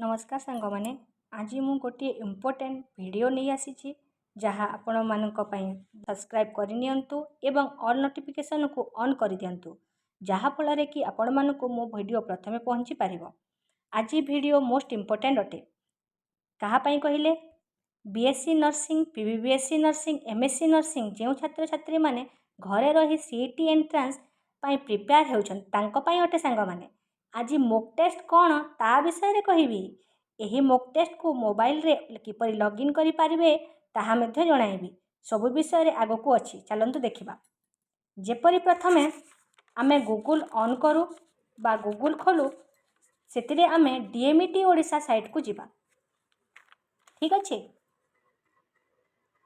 नमस्कार सांग माने आज मु गोटे इम्पोर्टेंट वीडियो नहीं आसी जहाँ आपण मानक सब्सक्राइब करनियंतु एवं ऑल नोटिफिकेशन को ऑन कर दियंतु जहाँ फल कि आपण मानक मो वीडियो प्रथमे पहुँची पारिबो। आज वीडियो मोस्ट इम्पोर्टेंट अटे कहापाई कहले BSc nursing PBBSc nursing MSc nursing जो छात्र छात्री माने घरे रही सीईटी एंट्रांस पाई प्रिपेयर होती अटे सांग माने आज मोक टेस्ट कौन ता विषय कहबी। यही मोक टेस्ट को मोबाइल रे किपरि लॉगिन करि पारिबे ताहा मध्ये जणाइबी। सब विषय आग को अच्छी चलतु देखा। जेपरी प्रथमे आमे गूगल ऑन करू बा गूगल खोलू से आमे डीएमईटी ओडिशा साइट को जिबा। ठीक अच्छे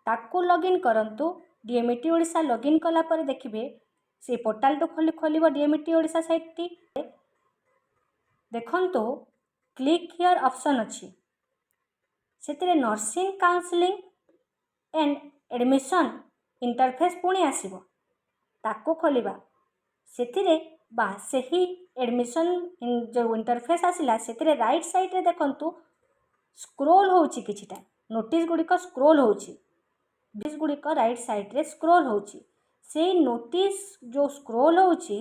ताकू लॉगिन करंतु। डीएमईटी ओडिशा लॉगिन कला पर देखिबे से पोर्टाल तो खोलिबो डीएमईटी ओडिशा साइट टी। देखंतु क्लिक हियर ऑप्शन अच्छी से nursing counselling and admission interface पुणी आसीबो ताको खोलिबा से बा सही एडमिशन जो इंटरफेस आसिला से राइट साइड रे देखंतु स्क्रोल होउची किछिटा नोटिस गुड़िक स्क्रोल होउची नोटिस गुड़िक राइट साइड रे स्क्रोल होउची से नोटिस जो स्क्रोल होउची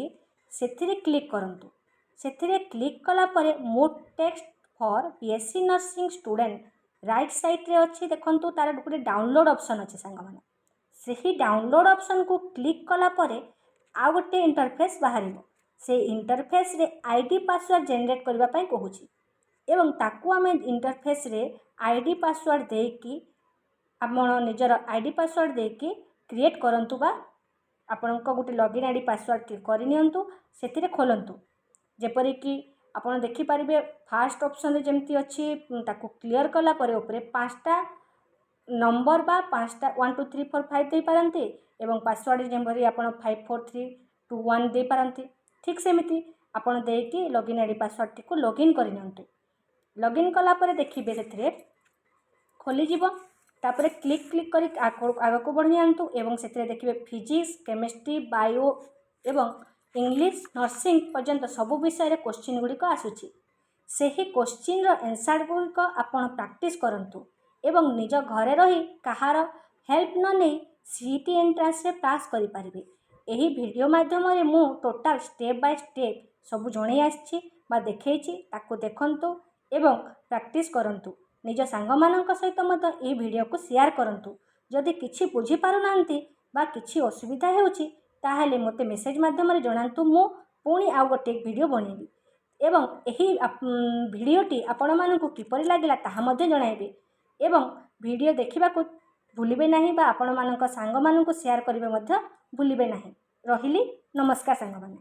सेथिरे क्लिक करंतु। सेथिरे क्लिक कला परे मोर text for BSc nursing student right side रे अच्छी देखंतु तार गोटे डाउनलोड ऑप्शन अच्छे सांग माने सही डाउनलोड ऑप्शन को क्लिक कला परे आ गोटे इंटरफेस बाहरिबो। से इंटरफेस रे आईडी पासवर्ड जनरेट करबा पई कहूची एवं ताकू आमे इंटरफेस रे आईडी पासवर्ड देकी आपण निजर आईडी पासवर्ड देकी क्रिएट करंतु बा आपणक गोटे लॉगिन आईडी पासवर्ड करनियंतु सेतिरे खोलंतु। जेपरि कि आपण देखि पारिबे फास्ट ऑप्शन रे जेमती अछि ताकू क्लियर कला परे ऊपर पांचटा नंबर बा पांचटा 1 2 3 4 5 दे पारंती एवं पासवर्ड जेमरि आपण 5 4 3 2 1 दे पारंती। ठीक सेमिति आपण देकी लॉगिन आईडी पासवर्ड टी को लॉगिन करनियंतु। लॉगिन कला परे देखिबे सेथिरे खोली जीवो तापरे क्लिक करी आग को बढ़ियांतु एवं सेथिरे देखिबे फिजिक्स केमिस्ट्री बायो एवं इंग्लिश नर्सिंग पर्यंत सबु विषय रे क्वेश्चन गुड़िक आसुची। सेही क्वेश्चन रो आंसर गुड़िक आपण प्रैक्टिस करंतु एवं निज घरे रही कहार हेल्प न नहीं सीईटी एंट्रांस रे पास करि पारिबे। एही वीडियो माध्यम रे मु टोटल स्टेप बाय स्टेप सब जणै आछि बा देखैछि ताको देखंतु एवं प्रैक्टिस करंतु। निज सांग मानक सहित मत ए वीडियो को शेयर करंतु। जदि किछि बुझी पारु नांती बा किछि असुविधा हेउछि ताहले मोते मेसेज माध्यम रे जणांतु मु पुणी आउ गोटे वीडियो बनेबी एवं एही वीडियोटी आपण मानकु किपरि लागिला ताहा मध्ये जणाइबे एवं वीडियो देखिबा को भूलिबे नाही बा आपण मानक सांग मानकु शेयर करिवे मध्ये भूलिबे नाही। रहिली नमस्कार सांग माने।